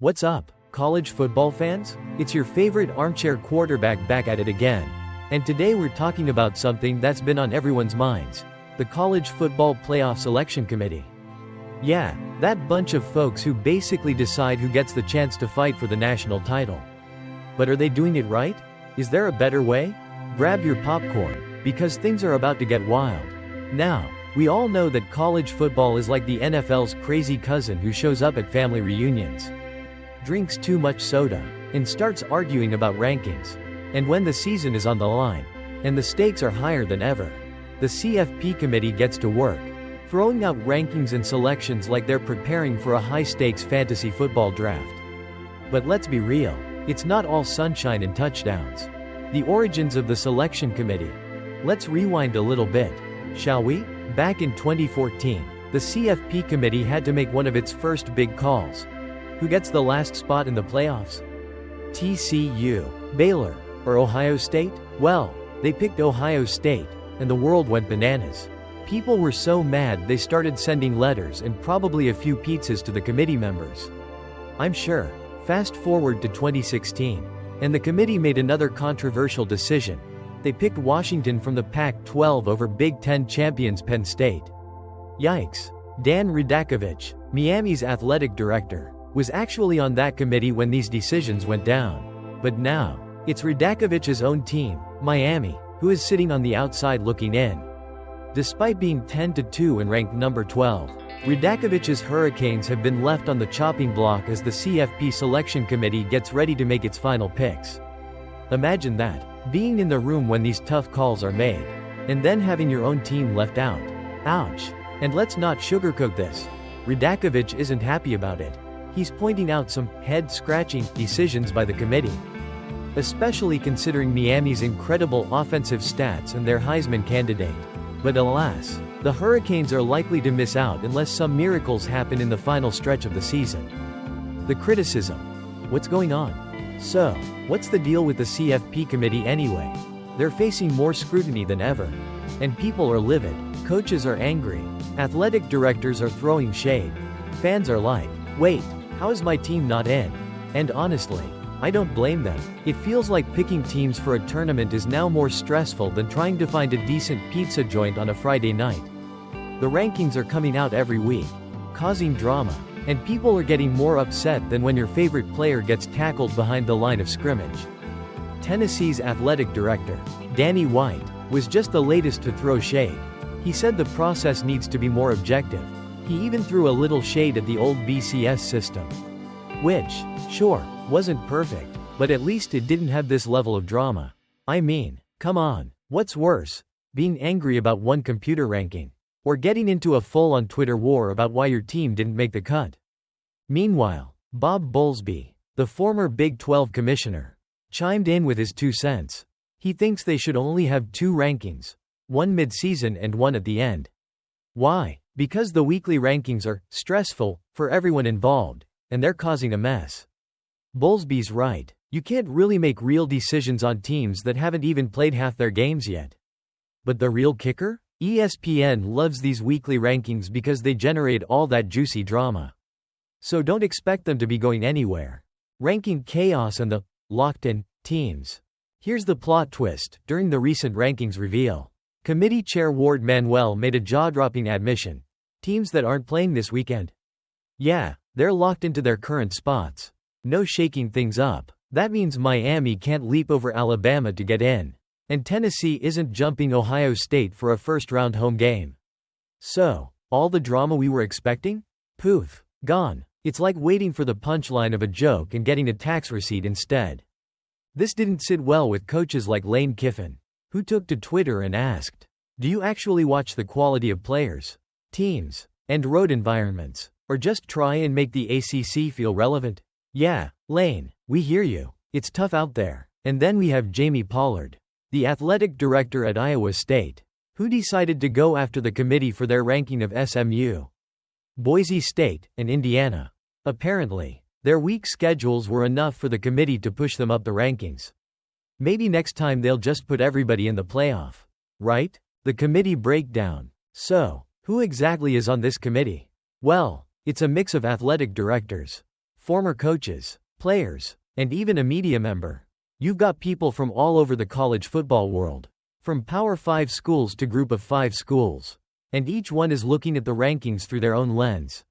What's up, college football fans? It's your favorite armchair quarterback back at it again. And today we're talking about something that's been on everyone's minds: the College Football Playoff Selection Committee. Yeah, that bunch of folks who basically decide who gets the chance to fight for the national title. But are they doing it right? Is there a better way? Grab your popcorn, because things are about to get wild. Now, we all know that college football is like the NFL's crazy cousin who shows up at family reunions, drinks too much soda, and starts arguing about rankings. And when the season is on the line, and the stakes are higher than ever, the CFP committee gets to work, throwing out rankings and selections like they're preparing for a high-stakes fantasy football draft. But let's be real, it's not all sunshine and touchdowns. The origins of the selection committee. Let's rewind a little bit, shall we? Back in 2014, the CFP committee had to make one of its first big calls. Who gets the last spot in the playoffs? TCU, Baylor, or Ohio State? Well, they picked Ohio State, and the world went bananas. People were so mad they started sending letters and probably a few pizzas to the committee members, I'm sure. Fast forward to 2016, and the committee made another controversial decision. They picked Washington from the Pac-12 over Big Ten champions Penn State. Yikes. Dan Radakovich, Miami's athletic director, was actually on that committee when these decisions went down. But now, it's Radakovich's own team, Miami, who is sitting on the outside looking in. Despite being 10-2 and ranked number 12, Radakovich's Hurricanes have been left on the chopping block as the CFP selection committee gets ready to make its final picks. Imagine that, being in the room when these tough calls are made, and then having your own team left out. Ouch. And let's not sugarcoat this. Radakovich isn't happy about it. He's pointing out some head-scratching decisions by the committee, especially considering Miami's incredible offensive stats and their Heisman candidate. But alas, the Hurricanes are likely to miss out unless some miracles happen in the final stretch of the season. The criticism. What's going on? So, what's the deal with the CFP committee anyway? They're facing more scrutiny than ever. And people are livid, coaches are angry, athletic directors are throwing shade. Fans are like, wait, how is my team not in? And honestly, I don't blame them. It feels like picking teams for a tournament is now more stressful than trying to find a decent pizza joint on a Friday night. The rankings are coming out every week, causing drama, and people are getting more upset than when your favorite player gets tackled behind the line of scrimmage. Tennessee's athletic director, Danny White, was just the latest to throw shade. He said the process needs to be more objective. He even threw a little shade at the old BCS system, which, sure, wasn't perfect, but at least it didn't have this level of drama. I mean, come on, what's worse? Being angry about one computer ranking, or getting into a full-on Twitter war about why your team didn't make the cut? Meanwhile, Bob Bowlesby, the former Big 12 commissioner, chimed in with his 2 cents. He thinks they should only have 2 rankings, one mid-season and one at the end. Why? Because the weekly rankings are stressful for everyone involved, and they're causing a mess. Bowlesby's right. You can't really make real decisions on teams that haven't even played half their games yet. But the real kicker? ESPN loves these weekly rankings because they generate all that juicy drama. So don't expect them to be going anywhere. Ranking chaos and the locked-in teams. Here's the plot twist. During the recent rankings reveal, committee chair Ward Manuel made a jaw-dropping admission. Teams that aren't playing this weekend, yeah, they're locked into their current spots. No shaking things up. That means Miami can't leap over Alabama to get in, and Tennessee isn't jumping Ohio State for a first-round home game. So, all the drama we were expecting? Poof, gone. It's like waiting for the punchline of a joke and getting a tax receipt instead. This didn't sit well with coaches like Lane Kiffin, who took to Twitter and asked, do you actually watch the quality of players, teams, and road environments, or just try and make the ACC feel relevant? Yeah, Lane, we hear you. It's tough out there. And then we have Jamie Pollard, the athletic director at Iowa State, who decided to go after the committee for their ranking of SMU, Boise State, and Indiana. Apparently, their weak schedules were enough for the committee to push them up the rankings. Maybe next time they'll just put everybody in the playoff, right? The committee breakdown. So, who exactly is on this committee? Well, it's a mix of athletic directors, former coaches, players, and even a media member. You've got people from all over the college football world, from Power 5 schools to Group of 5 schools, and each one is looking at the rankings through their own lens.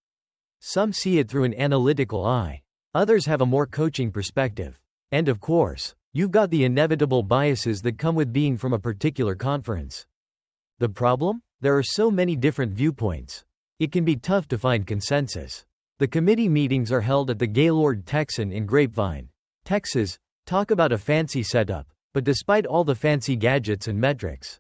Some see it through an analytical eye, others have a more coaching perspective. And of course, you've got the inevitable biases that come with being from a particular conference. The problem? There are so many different viewpoints. It can be tough to find consensus. The committee meetings are held at the Gaylord Texan in Grapevine, Texas. Talk about a fancy setup, but despite all the fancy gadgets and metrics,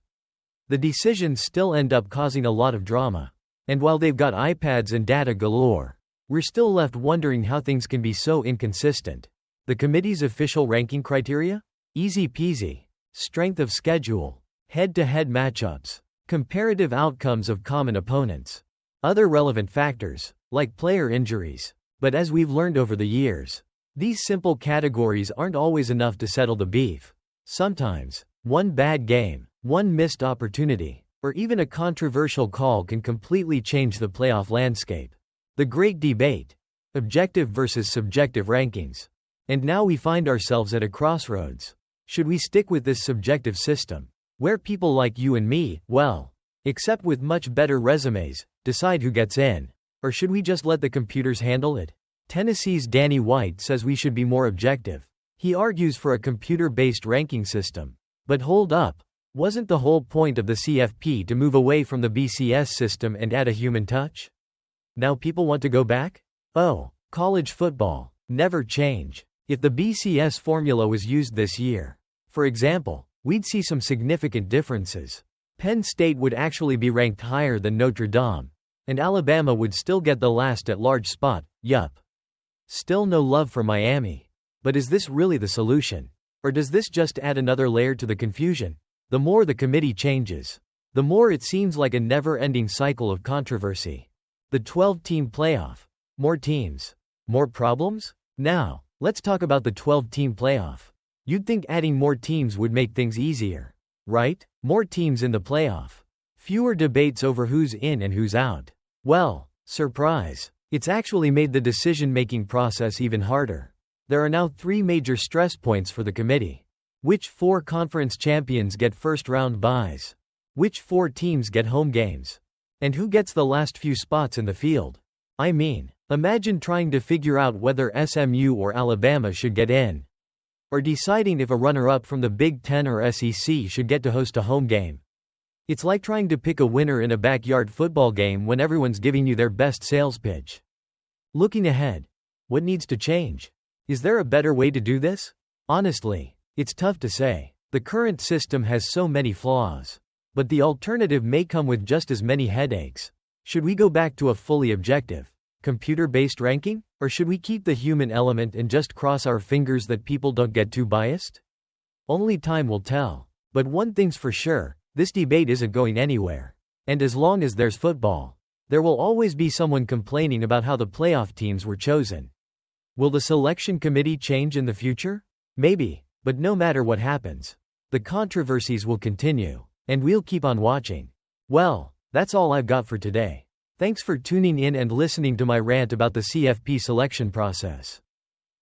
the decisions still end up causing a lot of drama. And while they've got iPads and data galore, we're still left wondering how things can be so inconsistent. The committee's official ranking criteria? Easy peasy. Strength of schedule, head-to-head matchups, comparative outcomes of common opponents. Other relevant factors, like player injuries. But as we've learned over the years, these simple categories aren't always enough to settle the beef. Sometimes, one bad game, one missed opportunity, or even a controversial call can completely change the playoff landscape. The great debate. Objective versus subjective rankings. And now we find ourselves at a crossroads. Should we stick with this subjective system, where people like you and me, well, except with much better resumes, decide who gets in? Or should we just let the computers handle it? Tennessee's Danny White says we should be more objective. He argues for a computer-based ranking system. But hold up. Wasn't the whole point of the CFP to move away from the BCS system and add a human touch? Now people want to go back? Oh, college football. Never change. If the BCS formula was used this year, for example, we'd see some significant differences. Penn State would actually be ranked higher than Notre Dame, and Alabama would still get the last at-large spot. Yup. Still no love for Miami. But is this really the solution? Or does this just add another layer to the confusion? The more the committee changes, the more it seems like a never-ending cycle of controversy. The 12-team playoff. More teams. More problems? Now, let's talk about the 12-team playoff. You'd think adding more teams would make things easier, right? More teams in the playoff. Fewer debates over who's in and who's out. Well, surprise. It's actually made the decision-making process even harder. There are now 3 major stress points for the committee. Which 4 conference champions get first-round byes? Which 4 teams get home games? And who gets the last few spots in the field? I mean, imagine trying to figure out whether SMU or Alabama should get in. Or deciding if a runner-up from the Big Ten or SEC should get to host a home game. It's like trying to pick a winner in a backyard football game when everyone's giving you their best sales pitch. Looking ahead, what needs to change? Is there a better way to do this? Honestly, it's tough to say. The current system has so many flaws. But the alternative may come with just as many headaches. Should we go back to a fully objective, computer-based ranking? Or should we keep the human element and just cross our fingers that people don't get too biased? Only time will tell. But one thing's for sure, this debate isn't going anywhere. And as long as there's football, there will always be someone complaining about how the playoff teams were chosen. Will the selection committee change in the future? Maybe, but no matter what happens, the controversies will continue, and we'll keep on watching. Well, that's all I've got for today. Thanks for tuning in and listening to my rant about the CFP selection process.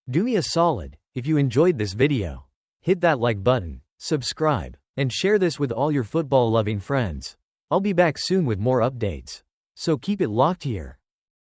Do me a solid, if you enjoyed this video, hit that like button, subscribe, and share this with all your football-loving friends. I'll be back soon with more updates. So keep it locked here.